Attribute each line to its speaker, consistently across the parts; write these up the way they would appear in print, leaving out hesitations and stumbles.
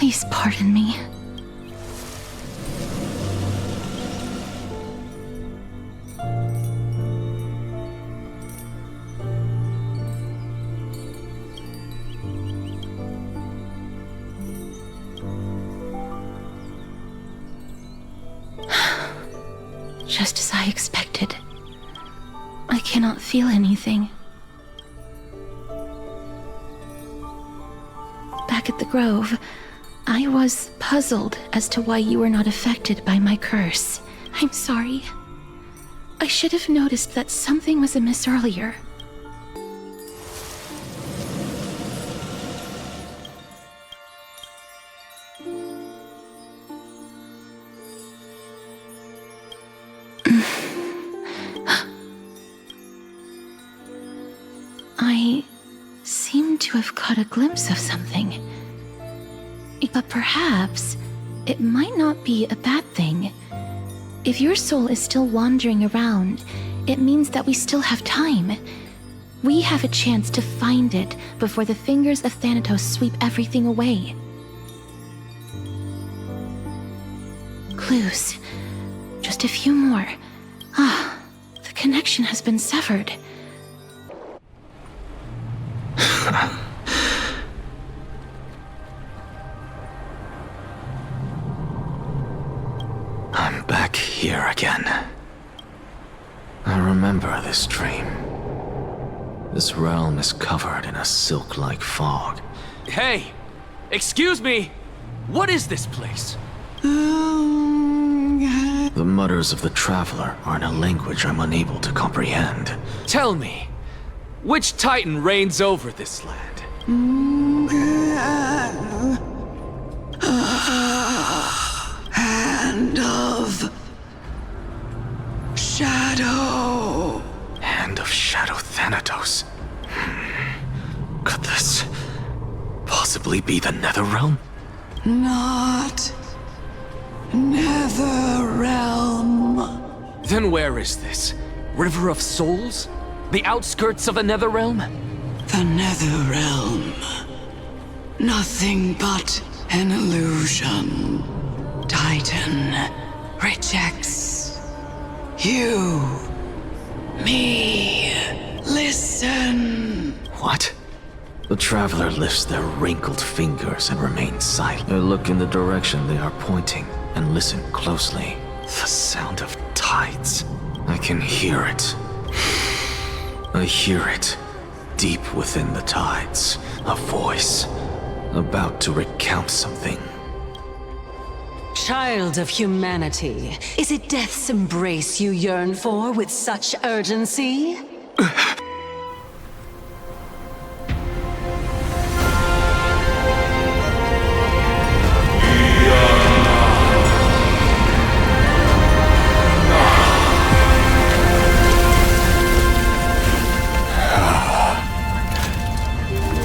Speaker 1: Please pardon me. Just as I expected. I cannot feel anything. Back at the grove, I was puzzled as to why you were not affected by my curse. I'm sorry. I should have noticed that something was amiss earlier. I seem to have caught a glimpse of something. But perhaps it might not be a bad thing. If your soul is still wandering around, it means that we still have time. We have a chance to find it before the fingers of Thanatos sweep everything away. Clues. Just a few more. The connection has been severed.
Speaker 2: I'm back here again. I remember this dream. This realm is covered in a silk-like fog.
Speaker 3: Hey! Excuse me! What is this place?
Speaker 2: The mutters of the traveler are in a language I'm unable to comprehend.
Speaker 3: Tell me, which titan reigns over this land?
Speaker 4: Hand of Shadow.
Speaker 2: Hand of Shadow Thanatos. Could this possibly be the Netherrealm?
Speaker 4: Not Netherrealm.
Speaker 3: Then where is this? River of Souls? The outskirts of a Netherrealm?
Speaker 4: The Netherrealm. Nothing but an illusion. Titan rejects you. Me. Listen.
Speaker 2: What? The traveler lifts their wrinkled fingers and remains silent. I look in the direction they are pointing and listen closely. The sound of tides. I can hear it. I hear it. Deep within the tides. A voice. About to recount something.
Speaker 5: Child of humanity, is it death's embrace you yearn for with such urgency?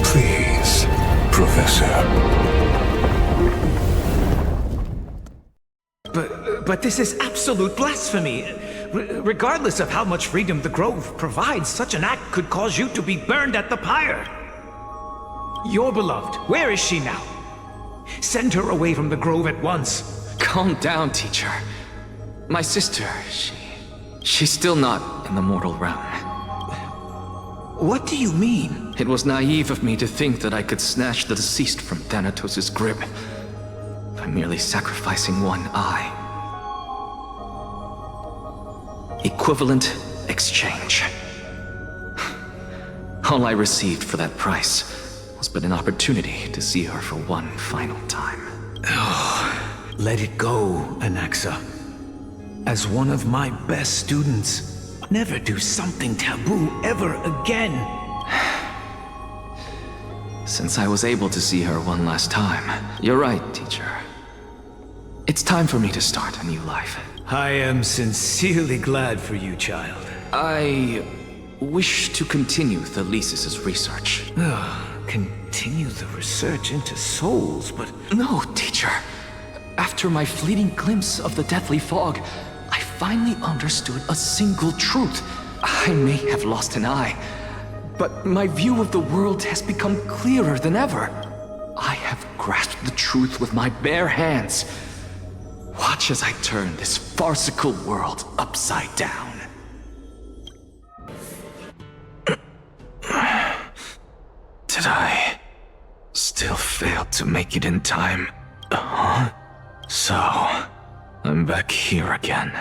Speaker 6: Please, Professor.
Speaker 7: But this is absolute blasphemy. Regardless of how much freedom the Grove provides, such an act could cause you to be burned at the pyre. Your beloved, where is she now? Send her away from the Grove at once.
Speaker 3: Calm down, teacher. My sister, she's still not in the mortal realm.
Speaker 7: What do you mean?
Speaker 3: It was naive of me to think that I could snatch the deceased from Thanatos' grip by merely sacrificing one eye. Equivalent exchange. All I received for that price was but an opportunity to see her for one final time.
Speaker 7: Let it go, Anaxa. As one of my best students, never do something taboo ever again.
Speaker 3: Since I was able to see her one last time, you're right, teacher. It's time for me to start a new life.
Speaker 7: I am sincerely glad for you, child.
Speaker 3: I wish to continue Thanatos' research.
Speaker 7: Continue the research into souls, but...
Speaker 3: No, teacher. After my fleeting glimpse of the deathly fog, I finally understood a single truth. I may have lost an eye, but my view of the world has become clearer than ever. I have grasped the truth with my bare hands. Watch as I turn this farcical world upside down.
Speaker 2: Did I still fail to make it in time? So, I'm back here again.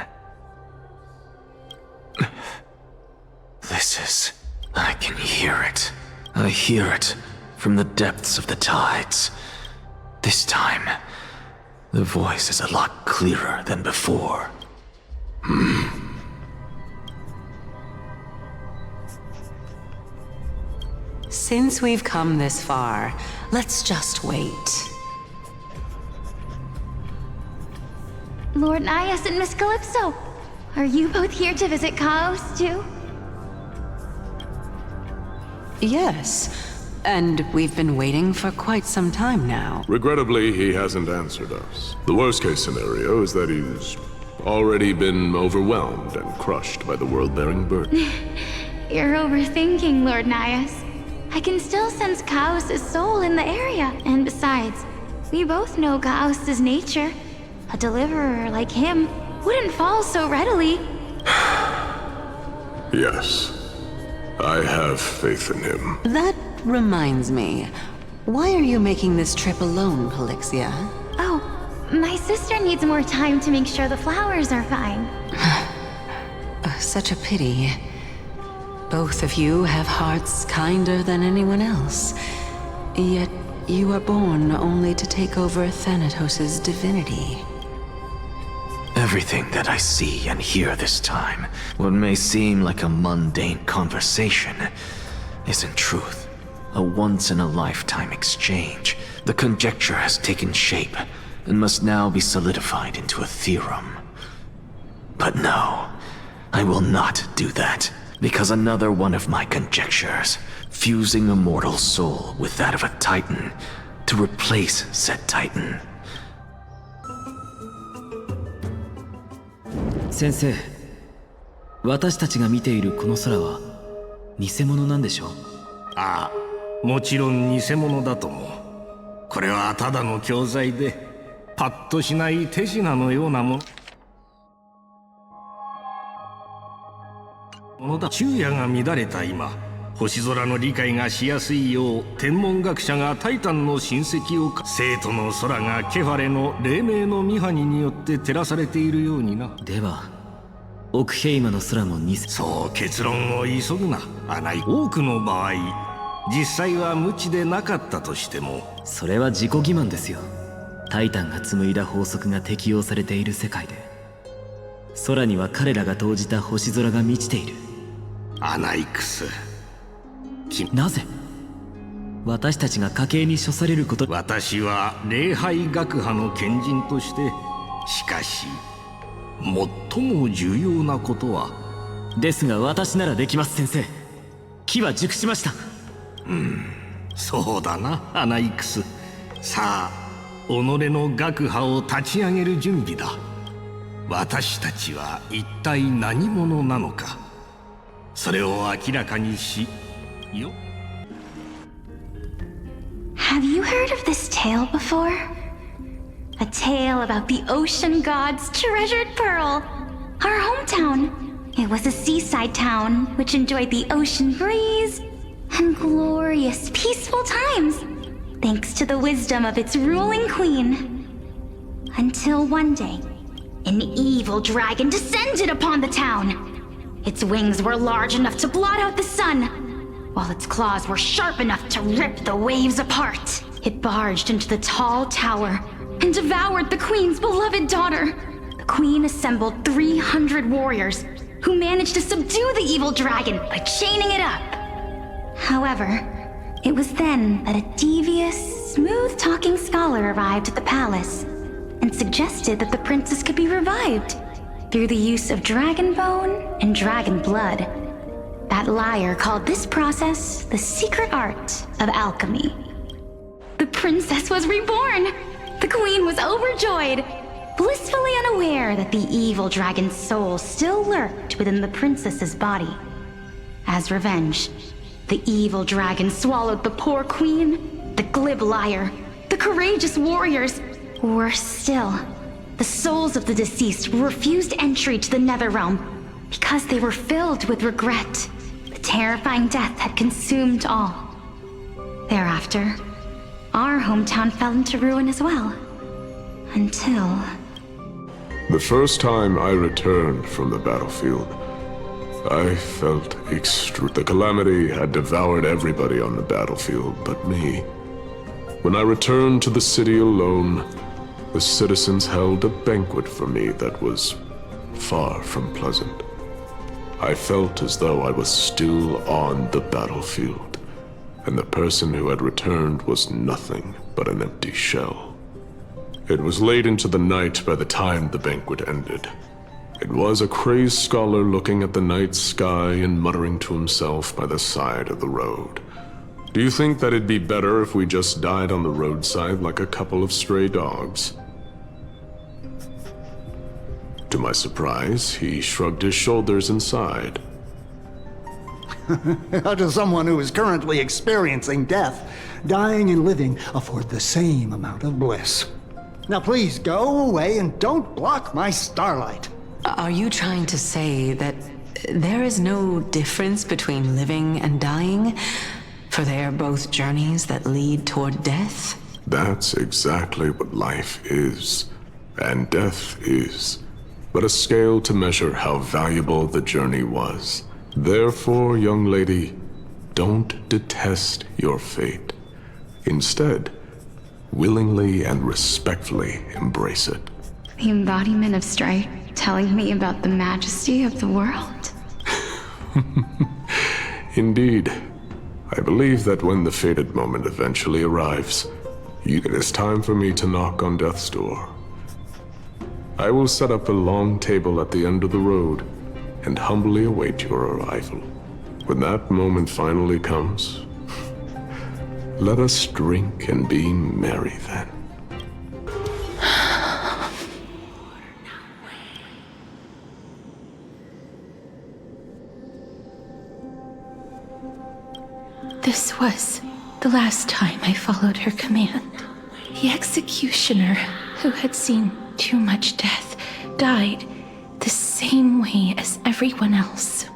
Speaker 2: This is... I can hear it. I hear it from the depths of the tides. This time, the voice is a lot clearer than before.
Speaker 5: Since we've come this far, let's just wait.
Speaker 1: Lord Nias and Miss Calypso, are you both here to visit Chaos too?
Speaker 5: Yes, and we've been waiting for quite some time now.
Speaker 6: Regrettably, he hasn't answered us. The worst-case scenario is that he's already been overwhelmed and crushed by the world-bearing burden.
Speaker 1: You're overthinking, Lord Nias. I can still sense Chaos' soul in the area. And besides, we both know Chaos' nature. A deliverer like him wouldn't fall so readily.
Speaker 6: Yes, I have faith in him.
Speaker 5: That reminds me. Why are you making this trip alone, Polixia?
Speaker 1: Oh, my sister needs more time to make sure the flowers are fine.
Speaker 5: Such a pity. Both of you have hearts kinder than anyone else. Yet you are born only to take over Thanatos' divinity.
Speaker 2: Everything that I see and hear this time, what may seem like a mundane conversation, is in truth a once-in-a-lifetime exchange. The conjecture has taken shape and must now be solidified into a theorem. But no, I will not do that, because another one of my conjectures, fusing a mortal soul with that of a titan to replace said titan.
Speaker 8: 先生、私たちが見ているこの空は偽物なんでしょう？
Speaker 9: ああ、もちろん偽物だとも。これはただの教材で、パッとしない手品のようなものだ。昼夜が乱れた今、星空の理解がしやすいよう天文学者がタイタンの親戚を生徒の空がケファレの黎明のミハニによって照らされているようにな。
Speaker 8: ではオクヘイマの空も偽。
Speaker 9: そう結論を急ぐな。アナイ。多くの場合実際は無知でなかったとしても。
Speaker 8: それは自己欺瞞ですよ。タイタンが紡いだ法則が適用されている世界で、空には彼らが投じた星空が満ちている。
Speaker 9: アナイクス、
Speaker 8: なぜ私たちが家計に処されること？
Speaker 9: 私は礼拝学派の賢人として、しかし最も重要なことは。
Speaker 8: ですが私ならできます。先生、機は熟しました。
Speaker 9: そうだな、アナイクス。さあ、己の学派を立ち上げる準備だ。私たちは一体何者なのか、それを明らかにしよ。
Speaker 1: Have you heard of this tale before? A tale about the ocean god's treasured pearl, our hometown. It was a seaside town which enjoyed the ocean breeze and glorious, peaceful times, thanks to the wisdom of its ruling queen. Until one day, an evil dragon descended upon the town. Its wings were large enough to blot out the sun, while its claws were sharp enough to rip the waves apart. It barged into the tall tower and devoured the queen's beloved daughter. The queen assembled 300 warriors who managed to subdue the evil dragon by chaining it up. However, it was then that a devious, smooth-talking scholar arrived at the palace and suggested that the princess could be revived through the use of dragon bone and dragon blood. That liar called this process the secret art of alchemy. The princess was reborn! The queen was overjoyed, blissfully unaware that the evil dragon's soul still lurked within the princess's body. As revenge, the evil dragon swallowed the poor queen, the glib liar,
Speaker 10: the courageous warriors. Worse still, the souls of the deceased refused entry to the Netherrealm because they were filled with regret. The terrifying death had consumed all. Thereafter, our hometown fell into ruin as well. Until...
Speaker 6: The first time I returned from the battlefield, I felt extreme. The calamity had devoured everybody on the battlefield but me. When I returned to the city alone, the citizens held a banquet for me that was far from pleasant. I felt as though I was still on the battlefield, and the person who had returned was nothing but an empty shell. It was late into the night by the time the banquet ended. It was a crazed scholar looking at the night sky and muttering to himself by the side of the road. Do you think that it'd be better if we just died on the roadside like a couple of stray dogs? To my surprise, he shrugged his shoulders and sighed.
Speaker 11: How does someone who is currently experiencing death, dying and living, afford the same amount of bliss? Now please go away and don't block my starlight.
Speaker 5: Are you trying to say that there is no difference between living and dying? For they are both journeys that lead toward death?
Speaker 6: That's exactly what life is, and death is, but a scale to measure how valuable the journey was. Therefore, young lady, don't detest your fate. Instead, willingly and respectfully embrace it.
Speaker 10: The embodiment of strife telling me about the majesty of the world.
Speaker 6: Indeed. I believe that when the fated moment eventually arrives, it is time for me to knock on death's door. I will set up a long table at the end of the road and humbly await your arrival. When that moment finally comes, let us drink and be merry then.
Speaker 1: This was the last time I followed her command. The executioner, who had seen too much death, died the same way as everyone else.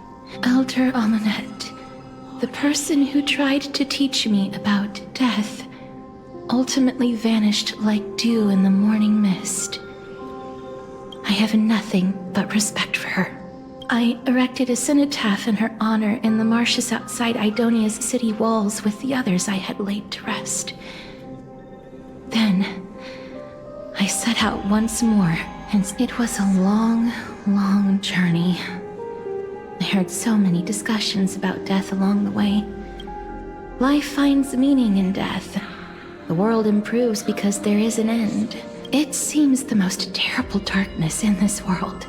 Speaker 1: Elder Amunet, the person who tried to teach me about death, ultimately vanished like dew in the morning mist. I have nothing but respect for her. I erected a cenotaph in her honor in the marshes outside Idonia's city walls with the others I had laid to rest. Then, I set out once more, and it was a long, long journey. I heard so many discussions about death along the way. Life finds meaning in death. The world improves because there is an end. It seems the most terrible darkness in this world.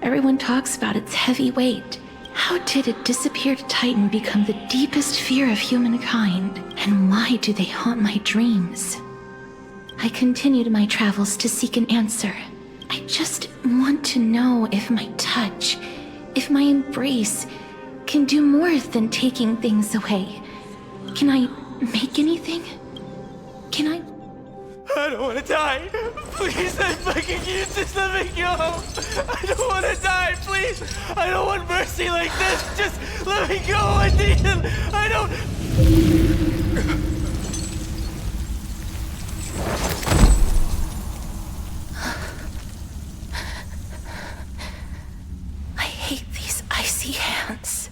Speaker 1: Everyone talks about its heavy weight. How did a disappeared titan become the deepest fear of humankind? And why do they haunt my dreams? I continued my travels to seek an answer. I just want to know if my touch, if my embrace, can do more than taking things away. Can I make anything? Can I?
Speaker 12: I don't want to die. Please, I fucking you just let me go. I don't want to die, please. I don't want mercy like this. Just let me go. I need it. I don't...
Speaker 1: I hate these icy hands.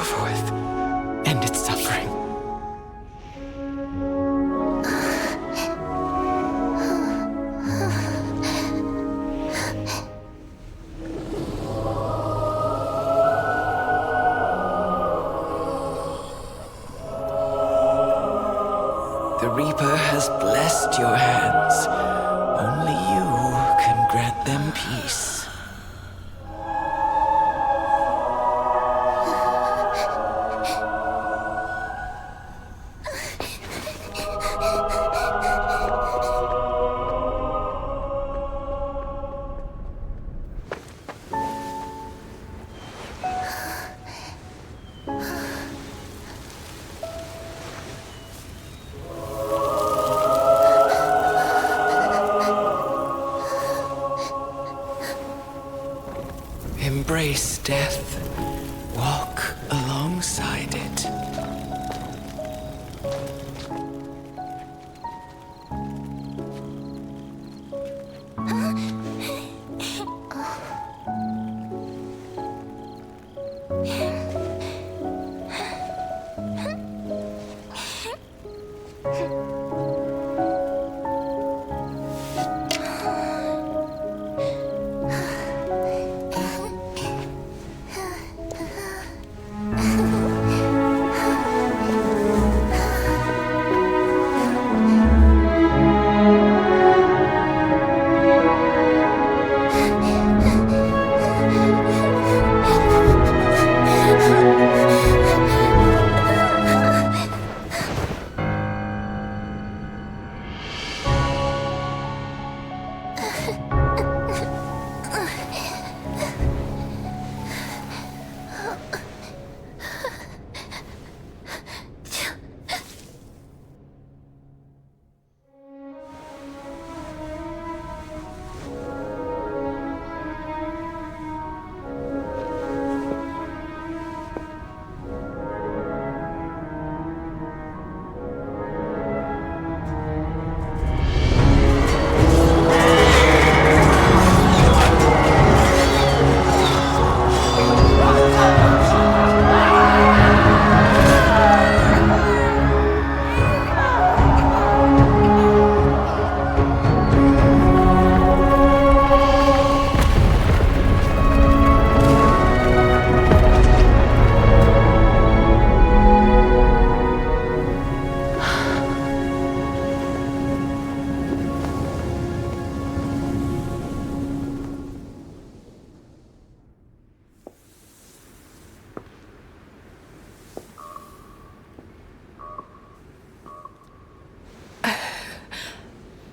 Speaker 4: over with. End its suffering. The Reaper has blessed your hands. Only you can grant them peace. Embrace death. Walk alongside it.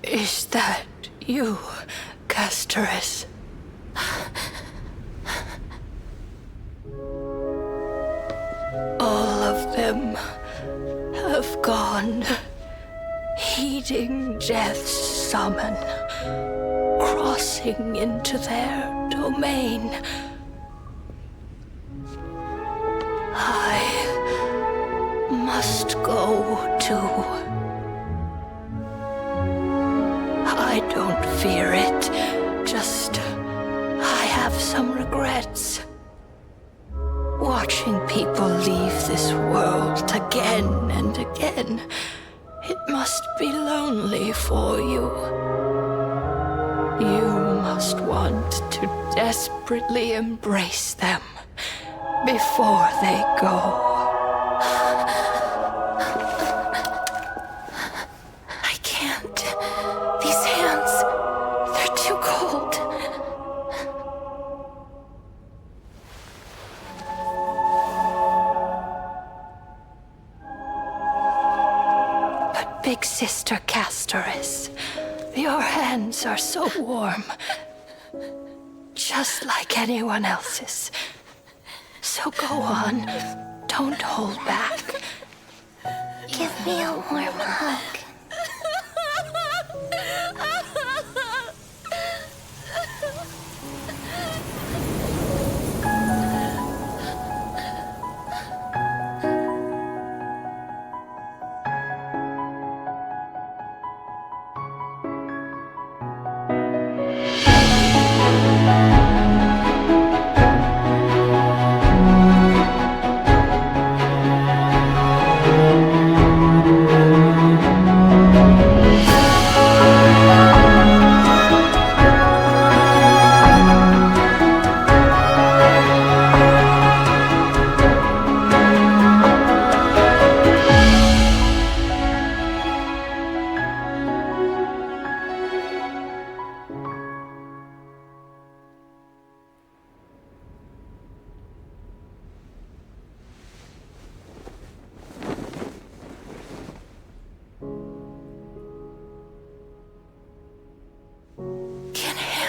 Speaker 13: Is that you, Castorus? All of them have gone, heeding death's summon, crossing into their domain. I must go too. I don't fear it, just I have some regrets. Watching people leave this world again and again, it must be lonely for you. You must want to desperately embrace them before they go.
Speaker 1: I can't. These hands, they're too cold.
Speaker 13: But Big Sister Castorus, your hands are so warm, just like anyone else's. So go on, don't hold back.
Speaker 1: Give me a warm hug.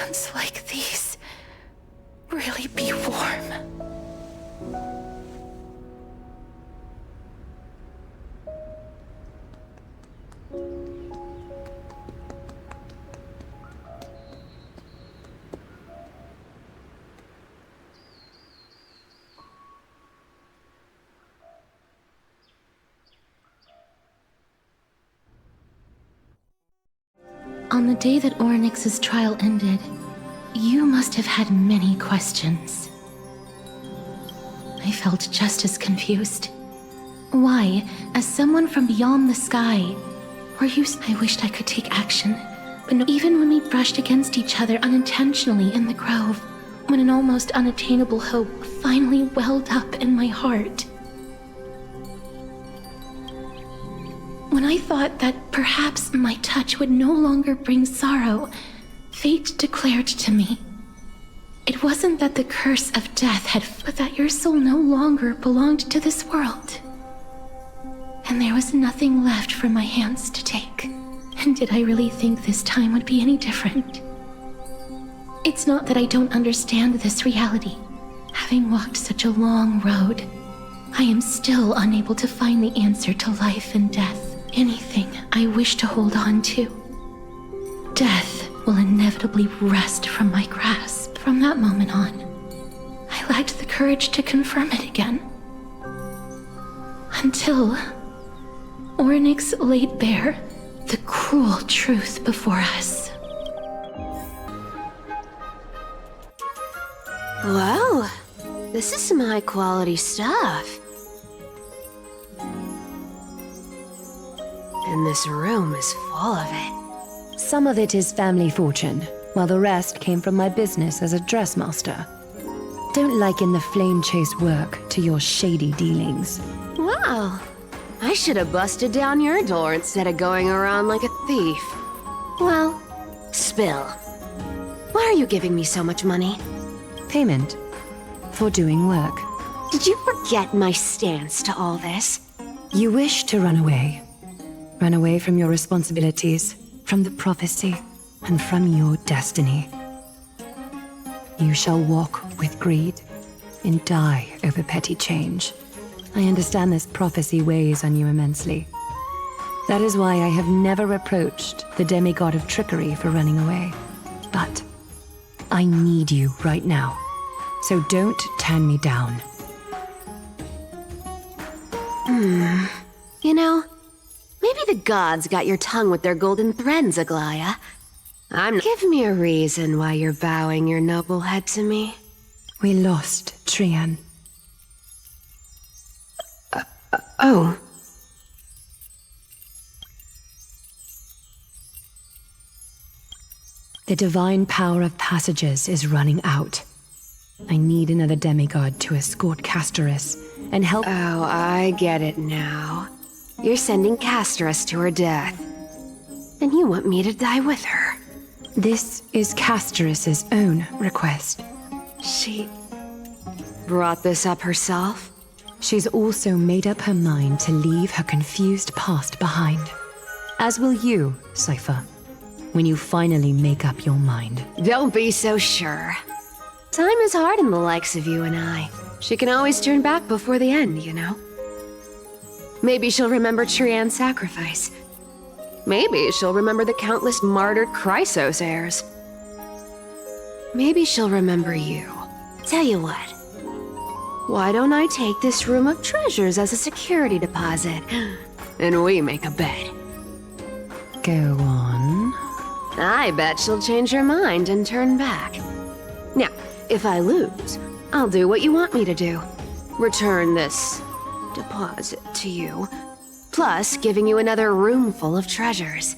Speaker 1: hands like these really be warm? On the day that Oryx's trial ended, you must have had many questions. I felt just as confused. Why, as someone from beyond the sky, were you... I wished I could take action, but no, even when we brushed against each other unintentionally in the grove, when an almost unattainable hope finally welled up in my heart. When I thought that perhaps my touch would no longer bring sorrow, fate declared to me, it wasn't that the curse of death had, but that your soul no longer belonged to this world. And there was nothing left for my hands to take. And did I really think this time would be any different? It's not that I don't understand this reality. Having walked such a long road, I am still unable to find the answer to life and death. Anything I wish to hold on to. Death will inevitably wrest from my grasp. From that moment on, I lacked the courage to confirm it again. Until Oryx laid bare the cruel truth before us.
Speaker 14: Wow, this is some high-quality stuff. And this room is full of it.
Speaker 15: Some of it is family fortune, while the rest came from my business as a dressmaster. Don't liken the flame chase work to your shady dealings.
Speaker 14: Wow, I should have busted down your door instead of going around like a thief. Well, spill. Why are you giving me so much money?
Speaker 15: Payment for doing work.
Speaker 14: Did you forget my stance to all this?
Speaker 15: You wish to run away. Run away from your responsibilities, from the prophecy, and from your destiny. You shall walk with greed and die over petty change. I understand this prophecy weighs on you immensely. That is why I have never reproached the demigod of trickery for running away. But I need you right now, so don't turn me down.
Speaker 14: You know, maybe the gods got your tongue with their golden threads, Aglaya. Give me a reason why you're bowing your noble head to me.
Speaker 15: We lost TRêN.
Speaker 14: Oh.
Speaker 15: The divine power of passages is running out. I need another demigod to escort Casterus and help—
Speaker 14: Oh, I get it now. You're sending Casterus to her death. And you want me to die with her.
Speaker 15: This is Casterus's own request.
Speaker 14: She brought this up herself?
Speaker 15: She's also made up her mind to leave her confused past behind. As will you, Cypher, when you finally make up your mind.
Speaker 14: Don't be so sure. Time is hard in the likes of you and I. She can always turn back before the end, you know? Maybe she'll remember TRêN's sacrifice. Maybe she'll remember the countless martyred Chrysos heirs. Maybe she'll remember you. Tell you what. Why don't I take this room of treasures as a security deposit? And we make a bet.
Speaker 15: Go on.
Speaker 14: I bet she'll change her mind and turn back. Now, if I lose, I'll do what you want me to do. Return this deposit to you, plus giving you another room full of treasures.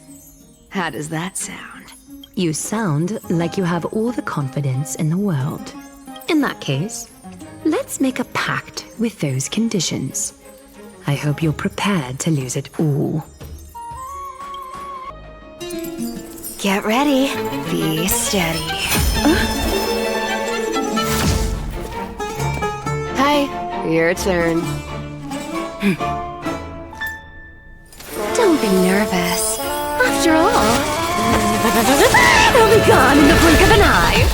Speaker 14: How does that sound?
Speaker 15: You sound like you have all the confidence in the world. In that case, let's make a pact with those conditions. I hope you're prepared to lose it all.
Speaker 14: Get ready. Be steady. Hi, your turn. Don't be nervous. After all, They'll be gone in the blink of an eye.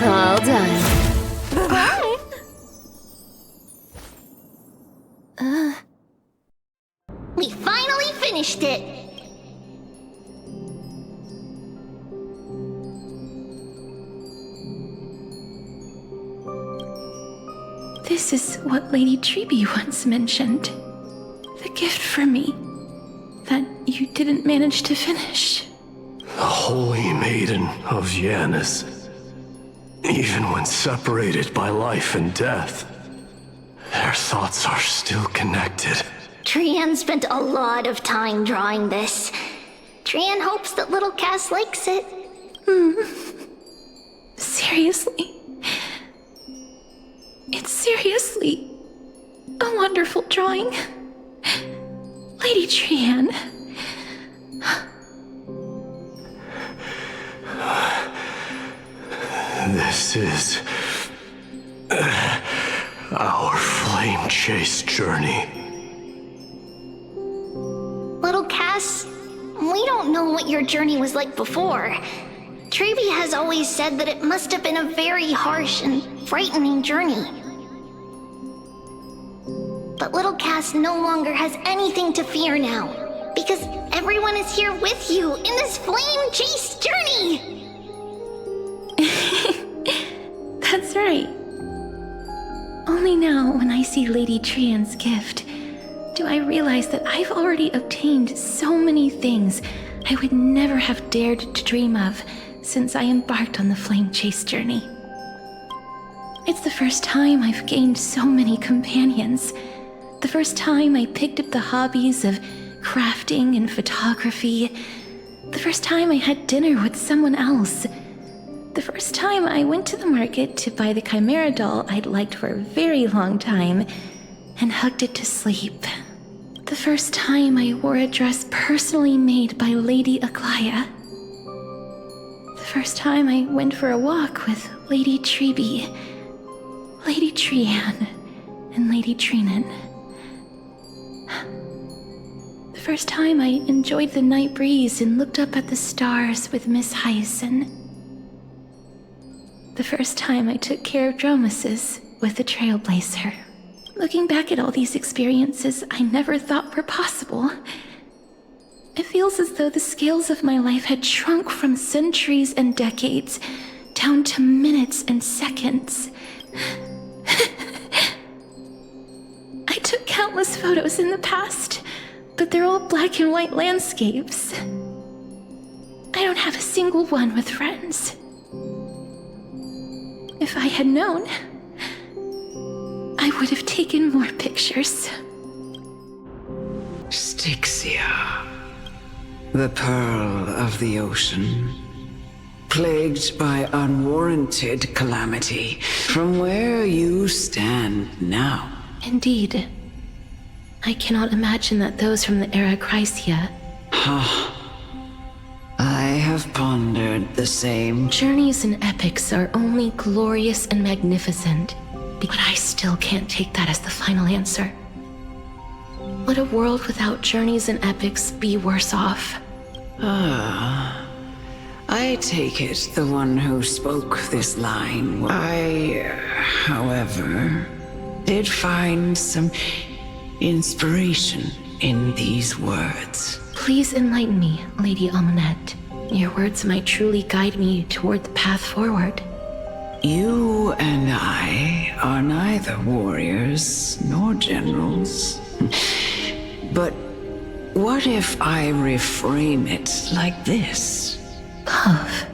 Speaker 14: All done.
Speaker 10: We finally finished it!
Speaker 1: This is what Lady Treby once mentioned. The gift for me that you didn't manage to finish.
Speaker 16: The Holy Maiden of Janus. Even when separated by life and death, their thoughts are still connected.
Speaker 10: TRຽN spent a lot of time drawing this. TRieN hopes that little Cass likes it.
Speaker 1: Seriously. It's seriously a wonderful drawing. Lady TRieN.
Speaker 16: This is our flame chase journey.
Speaker 10: Little Cass, we don't know what your journey was like before. Treby has always said that it must have been a very harsh and frightening journey. But little Cass no longer has anything to fear now, because everyone is here with you in this flame chase journey!
Speaker 1: That's right. Only now, when I see Lady TRieN's gift, do I realize that I've already obtained so many things I would never have dared to dream of since I embarked on the flame chase journey. It's the first time I've gained so many companions. The first time I picked up the hobbies of crafting and photography. The first time I had dinner with someone else. The first time I went to the market to buy the Chimera doll I'd liked for a very long time and hugged it to sleep. The first time I wore a dress personally made by Lady Aglaya. The first time I went for a walk with Lady Treby, Lady TRieN, and Lady TRieN. The first time I enjoyed the night breeze and looked up at the stars with Miss Hyacinth. The first time I took care of Dromesis with the Trailblazer. Looking back at all these experiences I never thought were possible, it feels as though the scales of my life had shrunk from centuries and decades down to minutes and seconds. I took countless photos in the past, but they're all black and white landscapes. I don't have a single one with friends. If I had known, I would have taken more pictures.
Speaker 4: Styxia, the pearl of the ocean, plagued by unwarranted calamity from where you stand now.
Speaker 1: Indeed. I cannot imagine that those from the era Chrysia.
Speaker 4: I have pondered the same.
Speaker 1: Journeys and epics are only glorious and magnificent, but I still can't take that as the final answer. Would a world without journeys and epics be worse off?
Speaker 4: I take it the one who spoke this line. I, however, did find some inspiration in these words.
Speaker 1: Please enlighten me, Lady Amunet. Your words might truly guide me toward the path forward.
Speaker 4: You and I are neither warriors nor generals. But what if I reframe it like this?
Speaker 1: Love.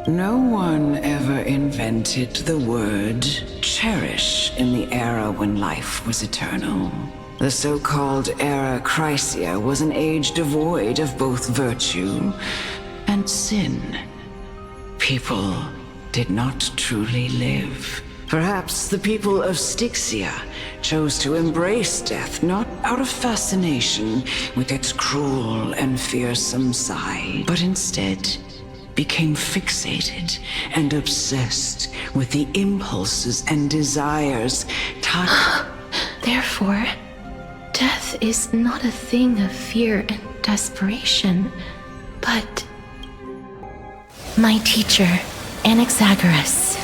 Speaker 4: No one ever invented the word cherish in the era when life was eternal. The so-called era Chrysia was an age devoid of both virtue and sin. People did not truly live. Perhaps the people of Styxia chose to embrace death not out of fascination with its cruel and fearsome side, but instead became fixated and obsessed with the impulses and desires
Speaker 1: Therefore, Death is not a thing of fear and desperation, but my teacher, Anaxagoras,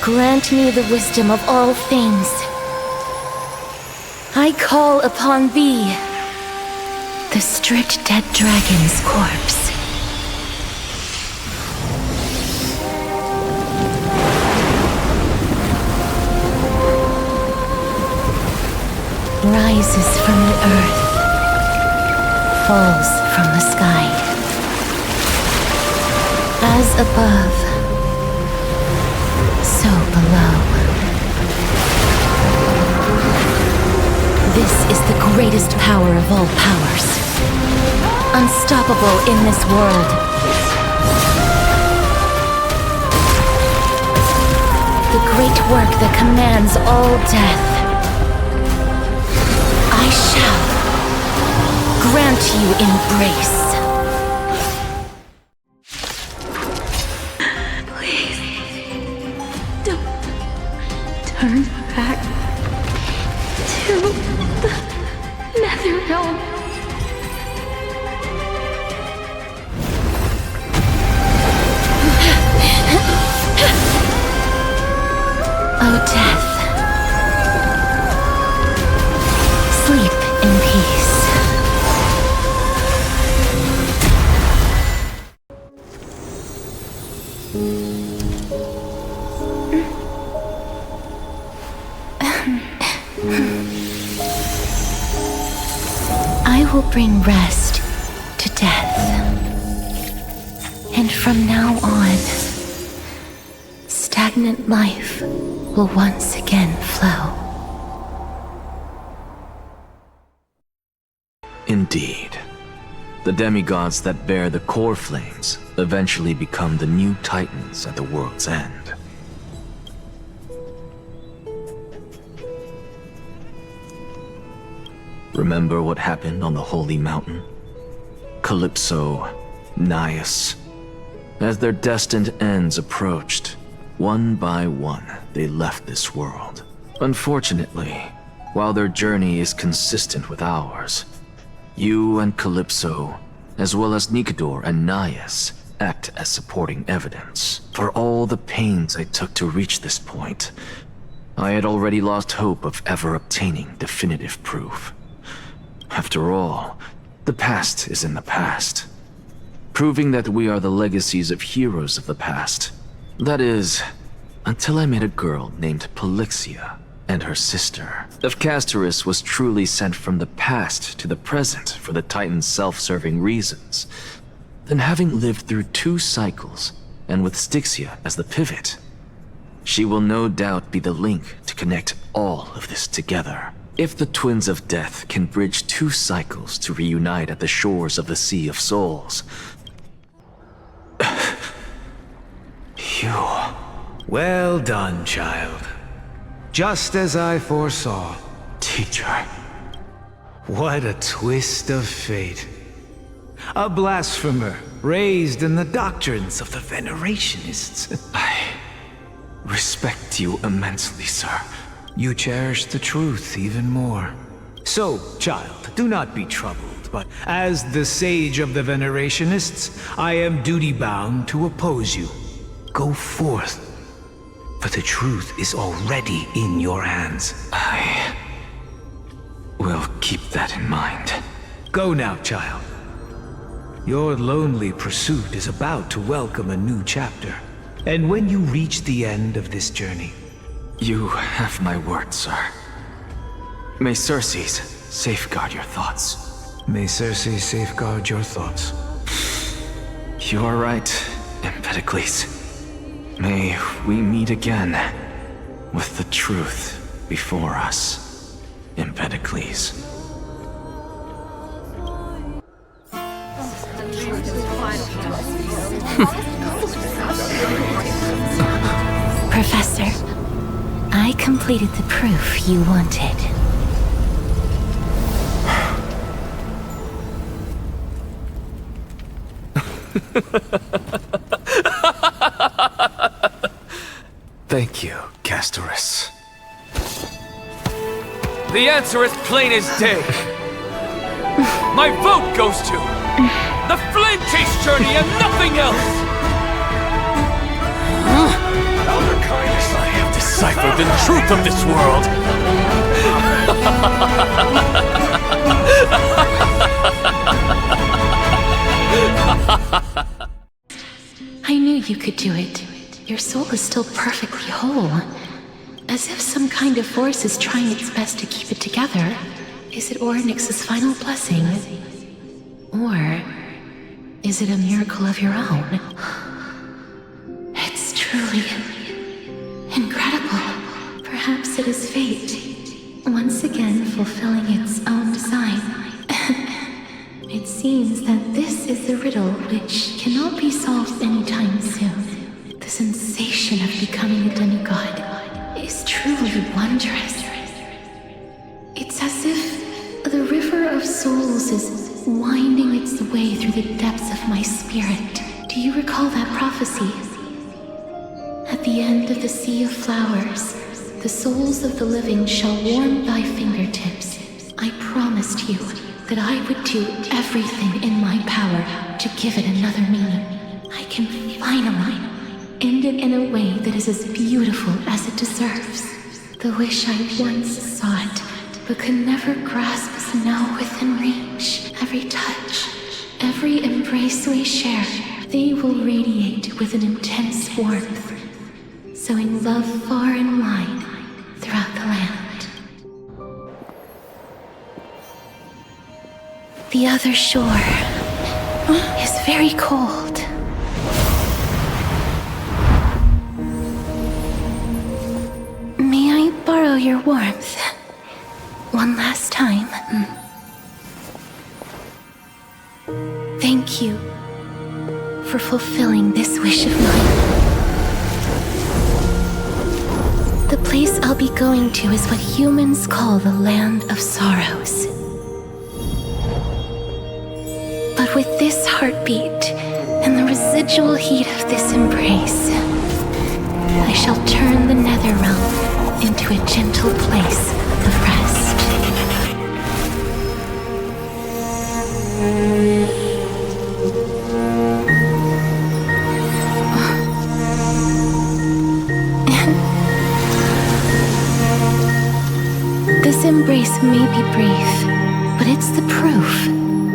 Speaker 1: grant me the wisdom of all things. I call upon thee, the stripped dead dragon's corpse. Rises from the earth, falls from the sky. As above, so below. This is the greatest power of all powers, unstoppable in this world. The great work that commands all death. I shall grant you embrace. Please, don't turn back to the NetherRealm. Oh, death. Sleep in peace. I will bring rest to death. And from now on, stagnant life will once again flow.
Speaker 2: Indeed. The demigods that bear the core flames eventually become the new titans at the world's end. Remember what happened on the Holy Mountain? Calypso, Naias. As their destined ends approached, one by one they left this world. Unfortunately, while their journey is consistent with ours, you and Calypso, as well as Nicodor and Naias, act as supporting evidence. For all the pains I took to reach this point, I had already lost hope of ever obtaining definitive proof. After all, the past is in the past. Proving that we are the legacies of heroes of the past. That is, until I met a girl named Polixia and her sister. If Castorus was truly sent from the past to the present for the Titan's self-serving reasons, then having lived through 2 cycles, and with Styxia as the pivot, she will no doubt be the link to connect all of this together. If the Twins of Death can bridge 2 cycles to reunite at the shores of the Sea of Souls...
Speaker 7: You... Well done, child. Just as I foresaw.
Speaker 2: Teacher.
Speaker 7: What a twist of fate. A blasphemer raised in the doctrines of the Venerationists.
Speaker 2: I respect you immensely, sir.
Speaker 7: You cherish the truth even more. So, child, do not be troubled, but as the sage of the Venerationists, I am duty-bound to oppose you. Go forth, for the truth is already in your hands.
Speaker 2: I will keep that in mind.
Speaker 7: Go now, child. Your lonely pursuit is about to welcome a new chapter. And when you reach the end of this journey...
Speaker 2: You have my word, sir. May Circes safeguard your thoughts.
Speaker 7: May Circes safeguard your thoughts.
Speaker 2: You are right, Empedocles. May we meet again with the truth before us, Empedocles.
Speaker 1: Professor, I completed the proof you wanted.
Speaker 2: Thank you, Castorus.
Speaker 12: The answer is plain as day. My vote goes to the Flame Chase Journey and nothing else!
Speaker 7: Elder Kindness, I have deciphered the truth of this world!
Speaker 1: I knew you could do it. Your soul is still perfectly whole. As if some kind of force is trying its best to keep it together. Is it Oryx's final blessing? Or is it a miracle of your own? It's truly incredible. Perhaps it is fate, once again fulfilling its own design. It seems that this is the riddle which cannot be solved anytime soon. The sensation of becoming a demigod is truly wondrous. It's as if the river of souls is winding its way through the depths of my spirit. Do you recall that prophecy? At the end of the sea of flowers, the souls of the living shall warm thy fingertips. I promised you that I would do everything in my power to give it another meaning. I can finally end it in a way that is as beautiful as it deserves. The wish I once sought, but could never grasp is now within reach. Every touch, every embrace we share, they will radiate with an intense warmth, sowing love far and wide throughout the land. The other shore is very cold. May I borrow your warmth one last time? Thank you for fulfilling this wish of mine. The place I'll be going to is what humans call the Land of Sorrows. But with this heartbeat and the residual heat of this embrace, I shall turn the nether realm into a gentle place of rest. This embrace may be brief, but it's the proof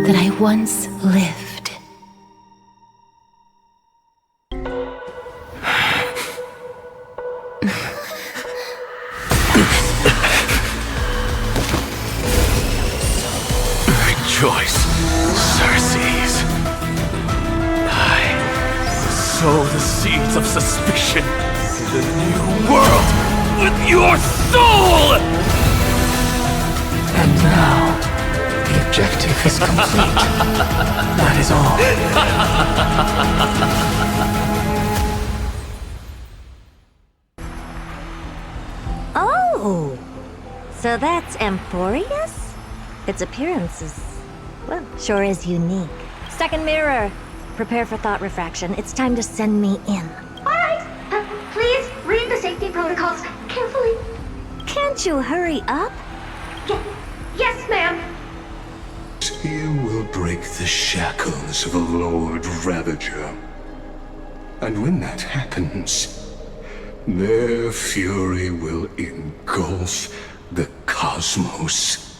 Speaker 1: that I once lived.
Speaker 7: Rejoice, Circes. I sow the seeds of suspicion in the new world with your soul!
Speaker 2: And now, the objective is complete. That is all.
Speaker 17: Oh! So that's Amphoreus? Its appearance is, well, sure is unique. Second mirror! Prepare for thought refraction. It's time to send me in.
Speaker 10: Alright, please read the safety protocols carefully.
Speaker 17: Can't you hurry up?
Speaker 10: Yes, ma'am.
Speaker 16: You will break the shackles of a Lord Ravager. And when that happens, their fury will engulf the cosmos.